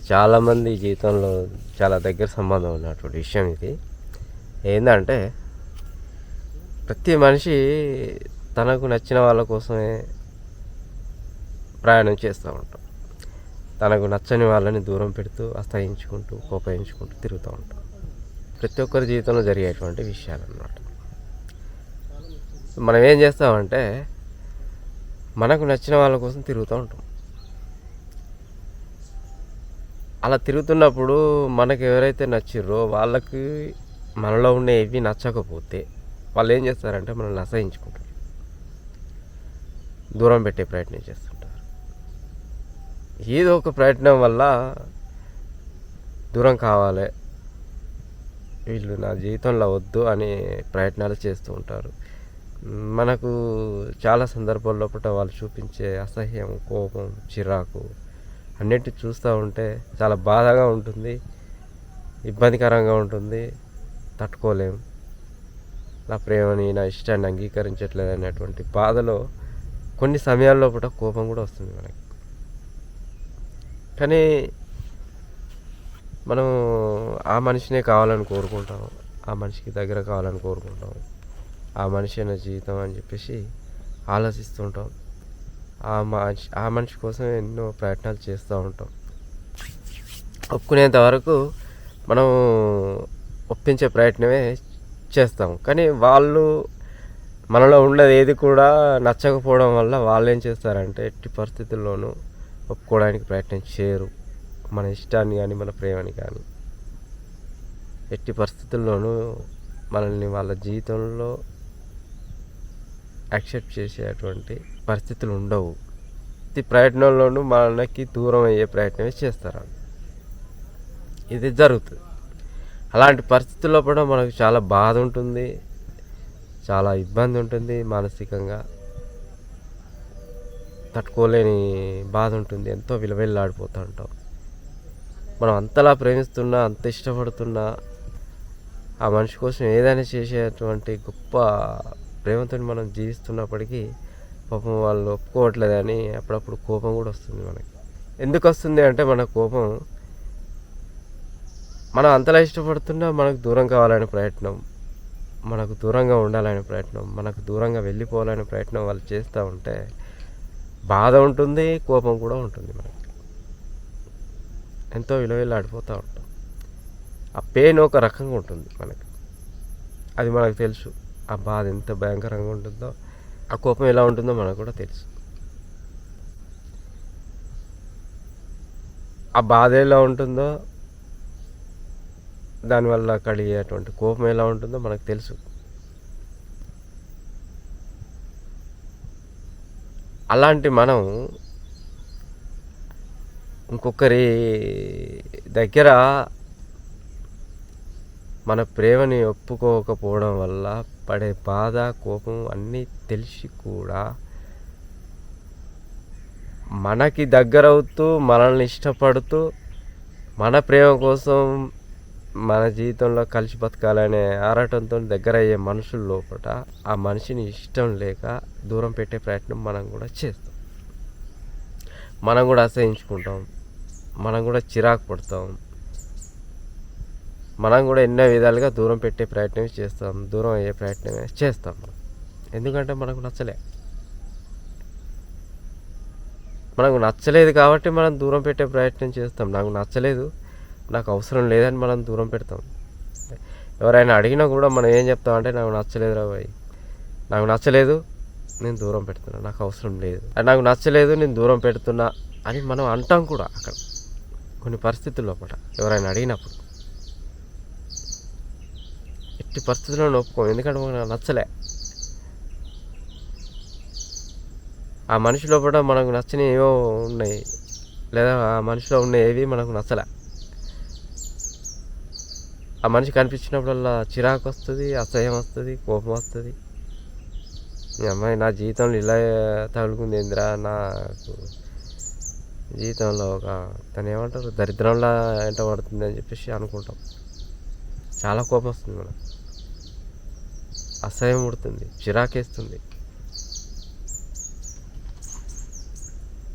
చాలామంది జీవితంలో చాలా దగ్గర సంబంధం ఉన్నటువంటి విషయం ఇది. ఏందంటే ప్రతి మనిషి తనకు నచ్చిన వాళ్ళ కోసమే ప్రయాణం చేస్తూ ఉంటాం. తనకు నచ్చని వాళ్ళని దూరం పెడుతూ అసహించుకుంటూ కోపగించుకుంటూ తిరుగుతూ ఉంటాం. ప్రతి ఒక్కరి జీవితంలో జరిగేటువంటి విషయాలు అన్నమాట. మనం ఏం చేస్తామంటే మనకు నచ్చిన వాళ్ళ కోసం తిరుగుతూ ఉంటాం. అలా తిరుగుతున్నప్పుడు మనకు ఎవరైతే నచ్చిర్రో వాళ్ళకి మనలో ఉండే ఏవి నచ్చకపోతే వాళ్ళు ఏం చేస్తారంటే మనల్ని అసహించుకుంటారు, దూరం పెట్టే ప్రయత్నం చేస్తుంటారు. ఏదో ఒక ప్రయత్నం వల్ల దూరం కావాలి, వీళ్ళు నా జీవితంలో వద్దు అనే ప్రయత్నాలు చేస్తూ ఉంటారు. మనకు చాలా సందర్భాల్లో వాళ్ళు చూపించే అసహ్యం, కోపం, చిరాకు అన్నిటి చూస్తూ ఉంటే చాలా బాధగా ఉంటుంది, ఇబ్బందికరంగా ఉంటుంది, తట్టుకోలేము. నా ప్రేమని నా ఇష్టాన్ని అంగీకరించట్లేదు అనేటువంటి బాధలో కొన్ని సమయాల్లో కోపం కూడా వస్తుంది మనకి. కానీ మనం ఆ మనిషినే కావాలని కోరుకుంటాం, ఆ మనిషికి దగ్గర కావాలని కోరుకుంటాం, ఆ మనిషి నా జీవితం అని చెప్పేసి ఆలోచిస్తుంటాం. ఆ మనిషి కోసం ఎన్నో ప్రయత్నాలు చేస్తూ ఉంటాం. ఒప్పుకునేంత వరకు మనం ఒప్పించే ప్రయత్నమే చేస్తాం. కానీ వాళ్ళు మనలో ఉండేది ఏది కూడా నచ్చకపోవడం వల్ల వాళ్ళు ఏం చేస్తారంటే ఎట్టి పరిస్థితుల్లోనూ ఒప్పుకోవడానికి ప్రయత్నం చేయరు. మన ఇష్టాన్ని కానీ మన ప్రేమని కానీ ఎట్టి పరిస్థితుల్లోనూ మనల్ని వాళ్ళ జీవితంలో యాక్సెప్ట్ చేసేటువంటి పరిస్థితులు ఉండవు. ప్రతి ప్రయత్నంలోనూ మనకి దూరం అయ్యే ప్రయత్నమే చేస్తారు. ఇది జరుగుతుంది. అలాంటి పరిస్థితుల్లో కూడా మనకు చాలా బాధ ఉంటుంది, చాలా ఇబ్బంది ఉంటుంది, మానసికంగా తట్టుకోలేని బాధ ఉంటుంది, ఎంతో విలువెల్లాడిపోతూ ఉంటాం. మనం అంతలా ప్రేమిస్తున్నా, అంత ఇష్టపడుతున్నా, ఆ మనిషి కోసం ఏదైనా చేసేటువంటి గొప్ప ప్రేమతో మనం జీవిస్తున్నప్పటికీ పాపం వాళ్ళు ఒప్పుకోవట్లేదని అప్పుడప్పుడు కోపం కూడా వస్తుంది మనకి. ఎందుకు వస్తుంది అంటే మన కోపం మనం అంతలా ఇష్టపడుతున్నా మనకు దూరం కావాలనే ప్రయత్నం, మనకు దూరంగా ఉండాలనే ప్రయత్నం, మనకు దూరంగా వెళ్ళిపోవాలనే ప్రయత్నం వాళ్ళు చేస్తూ ఉంటే బాధ ఉంటుంది, కోపం కూడా ఉంటుంది మనకి. ఎంతో విలువెల్లాడిపోతూ ఉంటాం. ఆ పెయిన్ ఒక రకంగా ఉంటుంది మనకి, అది మనకు తెలుసు. ఆ బాధ ఎంత భయంకరంగా ఉంటుందో, ఆ కోపం ఎలా ఉంటుందో మనకు కూడా తెలుసు. ఆ బాధ ఎలా ఉంటుందో, దానివల్ల కలిగేటువంటి కోపం ఎలా ఉంటుందో మనకు తెలుసు. అలాంటి మనం ఇంకొకరి దగ్గర మన ప్రేమని ఒప్పుకోకపోవడం వల్ల పడే బాధ, కోపం అన్నీ తెలిసి కూడా మనకి దగ్గరవుతూ, మనల్ని ఇష్టపడుతూ, మన ప్రేమ కోసం మన జీవితంలో కలిసి బతకాలనే ఆరాటంతో దగ్గర అయ్యే మనుషుల లోపల ఆ మనిషిని ఇష్టం లేక దూరం పెట్టే ప్రయత్నం మనం కూడా చేస్తాం. మనం కూడా అసహించుకుంటాం, మనం కూడా చిరాకు పడతాం, మనం కూడా ఎన్నో విధాలుగా దూరం పెట్టే ప్రయత్నమే చేస్తాం, దూరం అయ్యే ప్రయత్నమే చేస్తాం మనం. ఎందుకంటే మనకు నచ్చలేదు కాబట్టి మనం దూరం పెట్టే ప్రయత్నం చేస్తాం. నాకు నచ్చలేదు, నాకు అవసరం లేదని మనం దూరం పెడతాం. ఎవరైనా అడిగినా కూడా మనం ఏం చెప్తామంటే నాకు నచ్చలేదు రా భయ్, నాకు నచ్చలేదు, నేను దూరం పెడుతున్నా, నాకు అవసరం లేదు, నాకు నచ్చలేదు, నేను దూరం పెడుతున్నా అని మనం అంటాం కూడా. అక్కడ కొన్ని పరిస్థితుల్లో ఎవరైనా అడిగినప్పుడు ఎట్టి పరిస్థితుల్లో ఒప్పుకోం, ఎందుకంటే మనకు నచ్చలే. ఆ మనిషి లోపల మనకు నచ్చని ఏవో ఉన్నాయి, లేదా ఆ మనిషిలో ఉన్న ఏవి మనకు నచ్చలే. ఆ మనిషి కనిపించినప్పుడల్లా చిరాకు వస్తుంది, అసహ్యం వస్తుంది, కోపం వస్తుంది. మీ అమ్మాయి నా జీవితంలో ఇలా తగులుకుంది ఏందిరా, నాకు జీవితంలో ఒక తను ఏమంటారు దరిద్రంలా ఎంట పడుతుంది అని చెప్పేసి అనుకుంటాం. చాలా కోపం వస్తుంది మనకు, అసహ్యం పుడుతుంది, చిరాకేస్తుంది.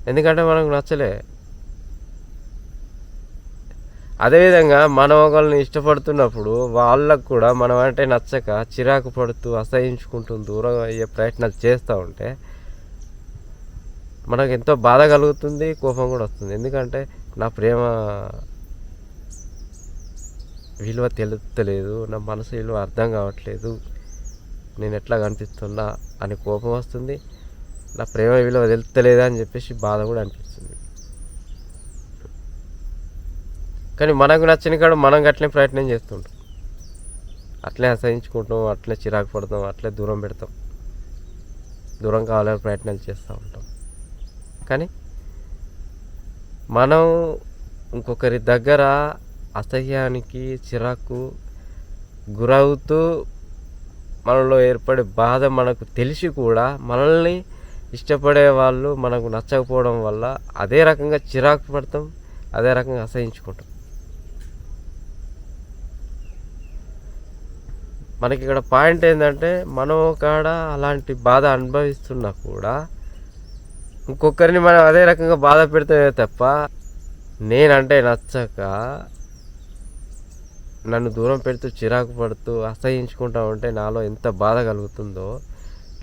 ఎందుకంటే మనకు నచ్చలే. అదేవిధంగా మనం ఒకళ్ళని ఇష్టపడుతున్నప్పుడు వాళ్ళకు కూడా మనం అంటే నచ్చక చిరాకు పడుతూ అసహించుకుంటూ దూరం అయ్యే ప్రయత్నాలు చేస్తూ ఉంటే మనకు ఎంతో బాధ కలుగుతుంది, కోపం కూడా వస్తుంది. ఎందుకంటే నా ప్రేమ విలువ తెలుస్తలేదు, నా మనసు విలువ అర్థం కావట్లేదు, నేను ఎట్లా కనిపిస్తున్నా అని కోపం వస్తుంది. నా ప్రేమ విలువ తెలుస్తలేదా అని చెప్పేసి బాధ కూడా అనిపిస్తుంది. కానీ మనకు నచ్చిన కాడ మనం అట్లనే ప్రయత్నం చేస్తుంటాం, అట్లే అసహించుకుంటాం, అట్లే చిరాకు పడతాం, అట్లే దూరం పెడతాం, దూరం కావాలని ప్రయత్నాలు చేస్తూ ఉంటాం. కానీ మనం ఇంకొకరి దగ్గర అసహ్యానికి చిరాకు గురవుతూ మనలో ఏర్పడే బాధ మనకు తెలిసి కూడా మనల్ని ఇష్టపడే వాళ్ళు మనకు నచ్చకపోవడం వల్ల అదే రకంగా చిరాకు పడతాం, అదే రకంగా అసహించుకుంటాం. మనకి ఇక్కడ పాయింట్ ఏంటంటే మనం కాడ అలాంటి బాధ అనుభవిస్తున్నా కూడా ఇంకొకరిని మనం అదే రకంగా బాధ పెడితే తప్ప నేనంటే నచ్చక నన్ను దూరం పెడుతూ చిరాకు పడుతూ అసహించుకుంటా ఉంటే నాలో ఎంత బాధ కలుగుతుందో,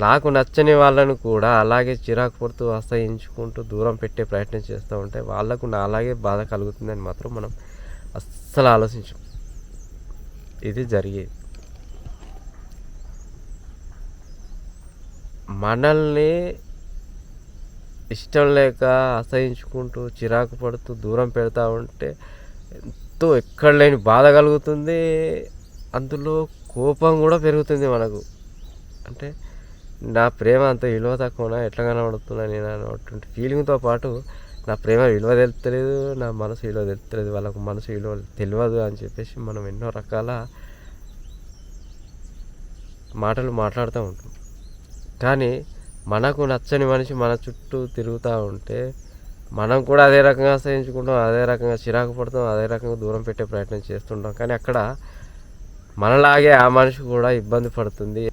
నాకు నచ్చని వాళ్ళను కూడా అలాగే చిరాకు పడుతూ అసహించుకుంటూ దూరం పెట్టే ప్రయత్నం చేస్తూ ఉంటే వాళ్ళకు నా అలాగే బాధ కలుగుతుందని మాత్రం మనం అస్సలు ఆలోచించం. ఇది జరిగేది. మనల్ని ఇష్టం లేక అసహించుకుంటూ చిరాకు పడుతూ దూరం పెడతా ఉంటే ఎంతో ఎక్కడ లేని బాధ కలుగుతుంది, అందులో కోపం కూడా పెరుగుతుంది మనకు. అంటే నా ప్రేమ అంత విలువ తక్కువనా, ఎట్లా కనబడుతున్నా నేను అన్నటువంటి ఫీలింగ్తో పాటు నా ప్రేమ విలువ తెలుస్తలేదు, నా మనసు విలువ తెలుస్తలేదు, వాళ్ళకు మనసు విలువ తెలియదు అని చెప్పేసి మనం ఎన్నో రకాల మాటలు మాట్లాడుతూ ఉంటాం. కానీ మనకు నచ్చని మనిషి మన చుట్టూ తిరుగుతూ ఉంటే మనం కూడా అదే రకంగా అసహించుకుంటాం, అదే రకంగా చిరాకు పడతాం, అదే రకంగా దూరం పెట్టే ప్రయత్నం చేస్తుంటాం. కానీ అక్కడ మనలాగే ఆ మనిషి కూడా ఇబ్బంది పడుతుంది,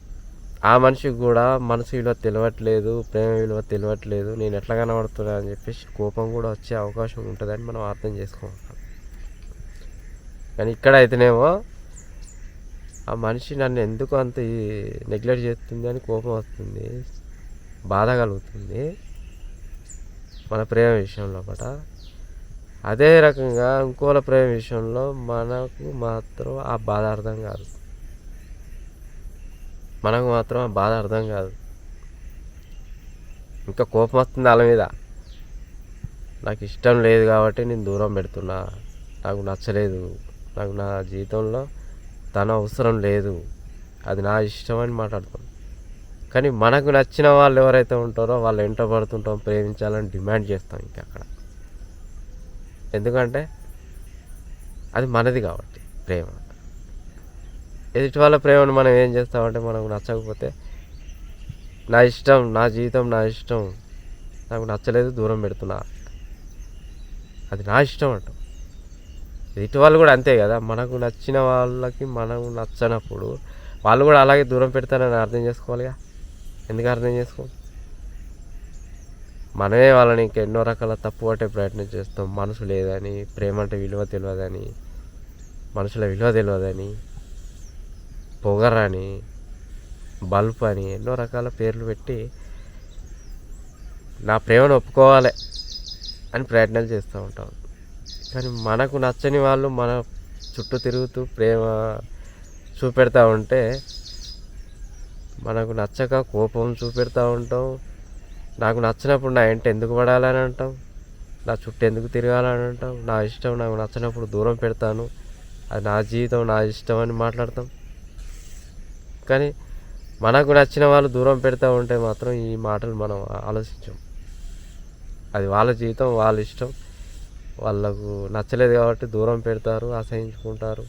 ఆ మనిషికి కూడా మనసు విలువ తెలియట్లేదు, ప్రేమ విలువ తెలియట్లేదు, నేను ఎట్లా కనబడుతున్నా అని చెప్పేసి కోపం కూడా వచ్చే అవకాశం ఉంటుందని మనం అర్థం చేసుకుంటాం. కానీ ఇక్కడ అయితేనేమో ఆ మనిషి నన్ను ఎందుకు అంత నెగ్లెక్ట్ చేస్తుంది అని కోపం వస్తుంది, బాధ కలుగుతుంది మన ప్రేమ విషయంలో పట. అదే రకంగా ఇంకోల ప్రేమ విషయంలో మనకు మాత్రం ఆ బాధ అర్థం కాదు, మనకు మాత్రం ఆ బాధ అర్థం కాదు. ఇంకా కోపం వస్తుంది వాళ్ళ మీద, నాకు ఇష్టం లేదు కాబట్టి నేను దూరం పెడుతున్నా, నాకు నచ్చలేదు, నాకు నా జీవితంలో తన అవసరం లేదు, అది నా ఇష్టం అని మాట్లాడుతాం. కానీ మనకు నచ్చిన వాళ్ళు ఎవరైతే ఉంటారో వాళ్ళు వెంట పడుతుంటాం, ప్రేమించాలని డిమాండ్ చేస్తాం ఇంకా అక్కడ. ఎందుకంటే అది మనది కాబట్టి ప్రేమ. ఎదుటి వాళ్ళ ప్రేమను మనం ఏం చేస్తామంటే మనకు నచ్చకపోతే నా ఇష్టం, నా జీవితం నా ఇష్టం, నాకు నచ్చలేదు దూరం పెడుతున్నా, అది నా ఇష్టం అంటాం. ఎదుటి వాళ్ళు కూడా అంతే కదా, మనకు నచ్చిన వాళ్ళకి మనం నచ్చనప్పుడు వాళ్ళు కూడా అలాగే దూరం పెడతారని అర్థం చేసుకోవాలిగా. ఎందుకు అర్థం చేసుకో, మనమే వాళ్ళని ఇంకెన్నో రకాల తప్పు పట్టే ప్రయత్నం చేస్తాం. మనసు లేదని, ప్రేమ అంటే విలువ తెలియదని, మనుషుల విలువ తెలియదని, పొగరని, బల్బ్ అని ఎన్నో రకాల పేర్లు పెట్టి నా ప్రేమను ఒప్పుకోవాలి అని ప్రయత్నాలు చేస్తూ ఉంటాం. కానీ మనకు నచ్చని వాళ్ళు మన చుట్టూ తిరుగుతూ ప్రేమ చూపెడతా ఉంటే మనకు నచ్చక కోపం చూపెడతా ఉంటాం. నాకు నచ్చినప్పుడు నా ఇంట ఎందుకు పడాలని అంటాం, నా చుట్టూ ఎందుకు తిరగాలని అంటాం, నా ఇష్టం నాకు నచ్చినప్పుడు దూరం పెడతాను, అది నా జీవితం నా ఇష్టం అని మాట్లాడతాం. కానీ మనకు నచ్చిన వాళ్ళు దూరం పెడతా ఉంటే మాత్రం ఈ మాటలు మనం ఆలోచించాం. అది వాళ్ళ జీవితం వాళ్ళ ఇష్టం, వాళ్ళకు నచ్చలేదు కాబట్టి దూరం పెడతారు, అసహించుకుంటారు,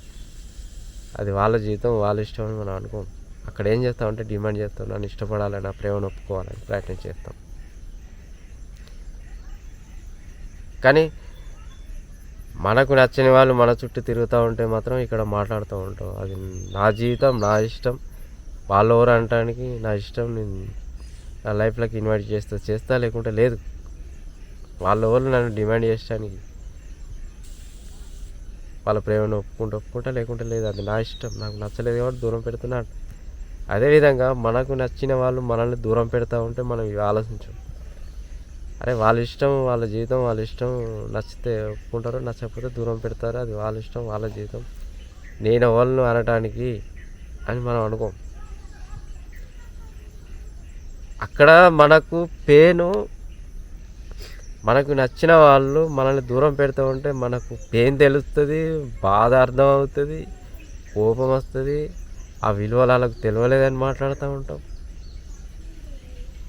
అది వాళ్ళ జీవితం వాళ్ళ ఇష్టం అని మనం అనుకోం. అక్కడ ఏం చేస్తామంటే డిమాండ్ చేస్తాం, నన్ను ఇష్టపడాలని, నా ప్రేమను ఒప్పుకోవాలని ప్రయత్నం చేస్తాం. కానీ మనకు నచ్చని వాళ్ళు మన చుట్టూ తిరుగుతూ ఉంటే మాత్రం ఇక్కడ మాట్లాడుతూ ఉంటాం, అది నా జీవితం నా ఇష్టం, వాళ్ళు ఎవరు అనటానికి నా ఇష్టం, నేను నా లైఫ్లోకి ఇన్వైట్ చేస్తా లేకుంటే లేదు, వాళ్ళు ఎవరు నన్ను డిమాండ్ చేయడానికి. వాళ్ళ ప్రేమను ఒప్పుకుంటా లేకుంటే లేదు, అది నా ఇష్టం, నాకు నచ్చలేదు కాబట్టి దూరం పెడుతున్నాను. అదేవిధంగా మనకు నచ్చిన వాళ్ళు మనల్ని దూరం పెడతా ఉంటే మనం ఇవి ఆలోచించం. అరే వాళ్ళ ఇష్టం, వాళ్ళ జీవితం, వాళ్ళ ఇష్టం, నచ్చితే ఒప్పుకుంటారు, నచ్చకపోతే దూరం పెడతారు, అది వాళ్ళ ఇష్టం, వాళ్ళ జీవితం, నేను వాళ్ళను అనటానికి అని మనం అనుకోం. అక్కడ మనకు పెయిన్, మనకు నచ్చిన వాళ్ళు మనల్ని దూరం పెడుతూ ఉంటే మనకు పెయిన్ తెలుస్తుంది, బాధ అర్థం అవుతుంది, కోపం వస్తుంది, ఆ విలువలు వాళ్ళకు తెలియలేదని మాట్లాడుతూ ఉంటాం,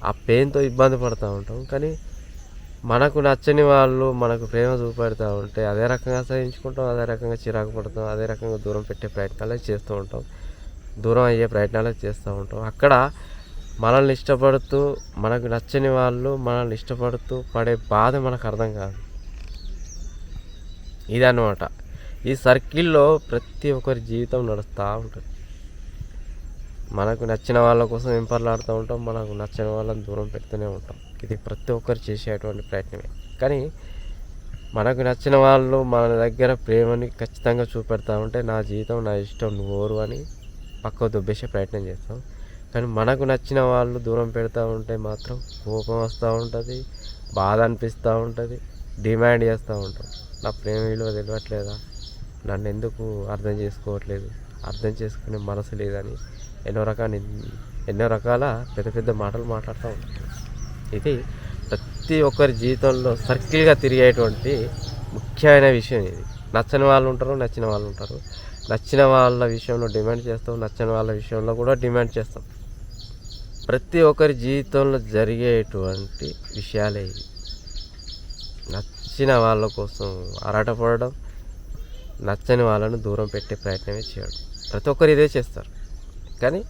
ఆ పెయిన్తో ఇబ్బంది పడుతూ ఉంటాం. కానీ మనకు నచ్చని వాళ్ళు మనకు ప్రేమ చూపెడతా ఉంటే అదే రకంగా సహించుకుంటాం, అదే రకంగా చిరాకు పడతాం, అదే రకంగా దూరం పెట్టే ప్రయత్నాలే చేస్తూ ఉంటాం, దూరం అయ్యే ప్రయత్నాలే చేస్తూ ఉంటాం. అక్కడ మనల్ని ఇష్టపడుతూ, మనకు నచ్చని వాళ్ళు మనల్ని ఇష్టపడుతూ పడే బాధ మనకు అర్థం కాదు. ఇదన్నమాట. ఈ సర్కిల్లో ప్రతి ఒక్కరి జీవితం నడుస్తూ ఉంటుంది. మనకు నచ్చిన వాళ్ళ కోసం వెంపర్లాడుతూ ఉంటాం, మనకు నచ్చని వాళ్ళని దూరం పెడుతూనే ఉంటాం. ఇది ప్రతి ఒక్కరు చేసేటువంటి ప్రయత్నమే. కానీ మనకు నచ్చిన వాళ్ళు మన దగ్గర ప్రేమని ఖచ్చితంగా చూపెడతా ఉంటే నా జీవితం, నా ఇష్టం, నువ్వు ఓరు అని పక్కకు దుబ్బేసే ప్రయత్నం చేస్తాం. కానీ మనకు నచ్చిన వాళ్ళు దూరం పెడతా ఉంటే మాత్రం కోపం వస్తూ ఉంటుంది, బాధ అనిపిస్తూ ఉంటుంది, డిమాండ్ చేస్తూ ఉంటాం. నా ప్రేమ విలువ తెలియట్లేదా, నన్ను ఎందుకు అర్థం చేసుకోవట్లేదు, అర్థం చేసుకునే మనసు లేదని ఎన్నో రకాల పెద్ద పెద్ద మాటలు మాట్లాడుతూ ఉంటాం. ఇది ప్రతి ఒక్కరి జీవితంలో సర్కిల్గా తిరిగేటువంటి ముఖ్యమైన విషయం. ఇది నచ్చని వాళ్ళు ఉంటారు, నచ్చిన వాళ్ళు ఉంటారు. నచ్చిన వాళ్ళ విషయంలో డిమాండ్ చేస్తాం, నచ్చని వాళ్ళ విషయంలో కూడా డిమాండ్ చేస్తాం. ప్రతి ఒక్కరి జీవితంలో జరిగేటువంటి విషయాలే ఇవి. నచ్చిన వాళ్ళ కోసం ఆరాటపడడం, నచ్చని వాళ్ళను దూరం పెట్టే ప్రయత్నమే చేయడం. ప్రతి ఒక్కరు ఇదే చేస్తారు. కానీ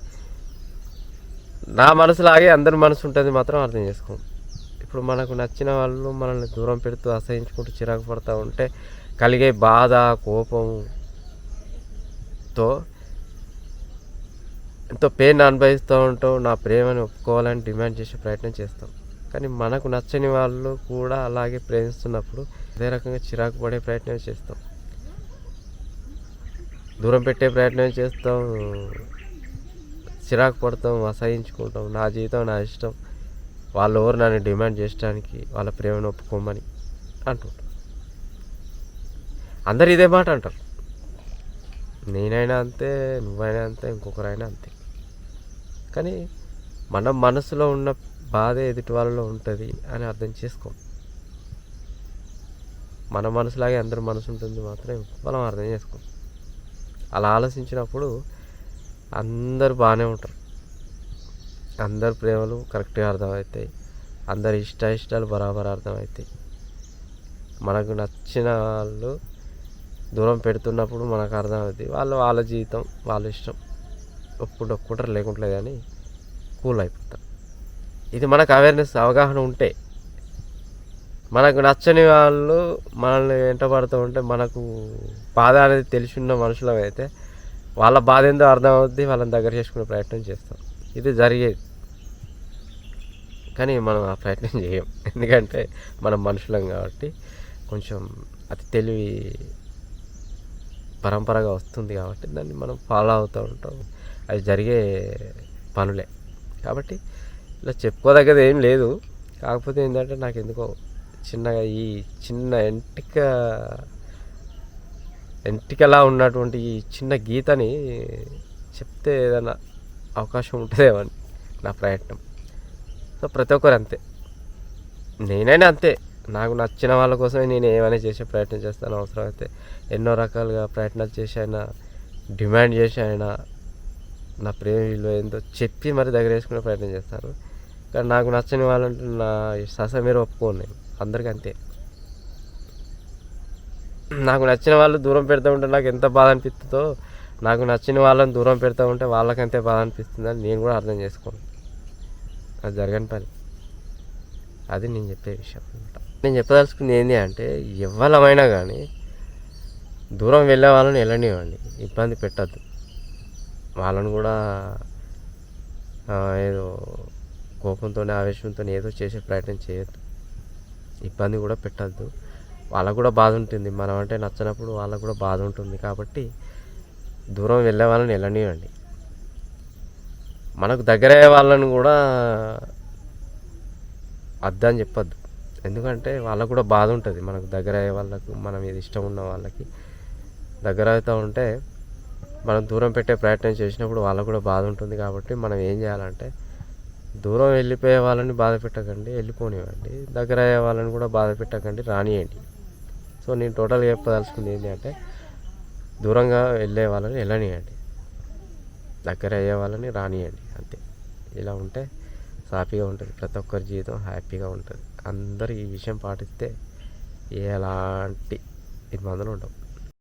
నా మనసులాగే అందరి మనసు ఉంటుంది మాత్రం అర్థం చేసుకోం. ఇప్పుడు మనకు నచ్చిన వాళ్ళు మనల్ని దూరం పెడుతూ అసహించుకుంటూ చిరాకు పడుతూ ఉంటే కలిగే బాధ, కోపంతో ఎంతో పెయిన్ అనుభవిస్తూ ఉంటాం. నా ప్రేమను ఒప్పుకోవాలని డిమాండ్ చేసే ప్రయత్నం చేస్తాం. కానీ మనకు నచ్చని వాళ్ళు కూడా అలాగే ప్రేమిస్తున్నప్పుడు అదే రకంగా చిరాకు పడే ప్రయత్నం చేస్తాం, దూరం పెట్టే ప్రయత్నం చేస్తాం, చిరాకు పడతాం, అసహించుకుంటాం. నా జీవితం, నా ఇష్టం, వాళ్ళు ఎవరు నన్ను డిమాండ్ చేయడానికి, వాళ్ళ ప్రేమను ఒప్పుకోమని అంటుంటారు. అందరు ఇదే మాట అంటారు. నేనైనా అంతే, నువ్వైనా అంతే, ఇంకొకరైనా అంతే. కానీ మన మనసులో ఉన్న బాధ ఎదుటి వాళ్ళలో ఉంటుంది అని అర్థం చేసుకోం. మన మనసులాగే అందరి మనసు ఉంటుంది మాత్రం మనం అర్థం చేసుకోం. అలా ఆలోచించినప్పుడు అందరు బాగానే ఉంటారు, అందరి ప్రేమలు కరెక్ట్గా అర్థమవుతాయి, అందరి ఇష్టాలు బరాబర్ అర్థమవుతాయి. మనకు నచ్చిన వాళ్ళు దూరం పెడుతున్నప్పుడు మనకు అర్థమవుతుంది, వాళ్ళ జీవితం, వాళ్ళ ఇష్టం, ఒప్పుకుంటారు లేకుంటలేదు అని కూల్ అయిపోతారు. ఇది మనకు అవేర్నెస్, అవగాహన ఉంటే. మనకు నచ్చని వాళ్ళు మనల్ని వెంటబడుతూ ఉంటే మనకు బాధ అనేది తెలిసి ఉన్న మనుషులం అయితే వాళ్ళ బాధ ఏందో అర్థం అవుద్ది, వాళ్ళని దగ్గర చేసుకునే ప్రయత్నం చేస్తాం. ఇది జరిగేది. కానీ మనం ఆ ప్రయత్నం చేయం, ఎందుకంటే మనం మనుషులం కాబట్టి, కొంచెం అతి తెలివి పరంపరగా వస్తుంది కాబట్టి దాన్ని మనం ఫాలో అవుతూ ఉంటాం. అవి జరిగే పనులే కాబట్టి ఇలా చెప్పుకోదగ్గది ఏం లేదు. కాకపోతే ఏంటంటే నాకు ఎందుకో చిన్నగా ఈ చిన్న ఎంటికలా ఉన్నటువంటి ఈ చిన్న గీతని చెప్తే ఏదైనా అవకాశం ఉంటుందేమని నా ప్రయత్నం. సో ప్రతి ఒక్కరు అంతే, నేనైనా అంతే. నాకు నచ్చిన వాళ్ళ కోసమే నేను ఏమైనా చేసే ప్రయత్నం చేస్తాను. అవసరమైతే ఎన్నో రకాలుగా ప్రయత్నాలు చేసి అయినా, డిమాండ్ చేసి అయినా నా ప్రేమ విలువ ఏందో చెప్పి మరి దగ్గర వేసుకునే ప్రయత్నం చేస్తాను. కానీ నాకు నచ్చని వాళ్ళంటే నా మీరు ఒప్పుకోను నేను. అందరికీ అంతే. నాకు నచ్చిన వాళ్ళు దూరం పెడతా ఉంటే నాకు ఎంత బాధ అనిపిస్తుందో, నాకు నచ్చిన వాళ్ళని దూరం పెడతా ఉంటే వాళ్ళకంతే బాధ అనిపిస్తుందని నేను కూడా అర్థం చేసుకోను. అది జరగని పని. అది నేను చెప్పే విషయం అనమాట. నేను చెప్పదలుచుకుంది ఏంటి అంటే, ఎవరమైనా కానీ దూరం వెళ్ళే వాళ్ళని వెళ్ళనివ్వండి, ఇబ్బంది పెట్టద్దు. వాళ్ళని కూడా ఏదో కోపంతో, ఆవేశంతో ఏదో చేసే ప్రయత్నం చేయొద్దు, ఇబ్బంది కూడా పెట్టద్దు. వాళ్ళకు కూడా బాధ ఉంటుంది. మనం అంటే నచ్చనప్పుడు వాళ్ళకు కూడా బాధ ఉంటుంది. కాబట్టి దూరం వెళ్ళే వాళ్ళని వెళ్ళనివ్వండి. మనకు దగ్గరయ్యే వాళ్ళని కూడా అద్దని చెప్పొద్దు. ఎందుకంటే వాళ్ళకు కూడా బాధ ఉంటుంది. మనకు దగ్గర అయ్యే వాళ్ళకు మన మీద ఇష్టం ఉన్న వాళ్ళకి దగ్గర అవుతూ ఉంటే మనం దూరం పెట్టే ప్రయత్నం చేసినప్పుడు వాళ్ళకు కూడా బాధ ఉంటుంది. కాబట్టి మనం ఏం చేయాలంటే దూరం వెళ్ళిపోయే వాళ్ళని బాధ పెట్టకండి, వెళ్ళిపోనివ్వండి. దగ్గర అయ్యే వాళ్ళని కూడా బాధ పెట్టకండి, రానియండి. సో నేను టోటల్గా చెప్పదలుచుకుంది ఏంటి అంటే దూరంగా వెళ్ళే వాళ్ళని వెళ్ళనియండి, దగ్గర అయ్యే వాళ్ళని రానియండి, అంతే. ఇలా ఉంటే సాఫీగా ఉంటుంది, ప్రతి ఒక్కరి జీవితం హ్యాపీగా ఉంటుంది. అందరూ ఈ విషయం పాటిస్తే ఎలాంటి ఇబ్బందులు ఉండవు.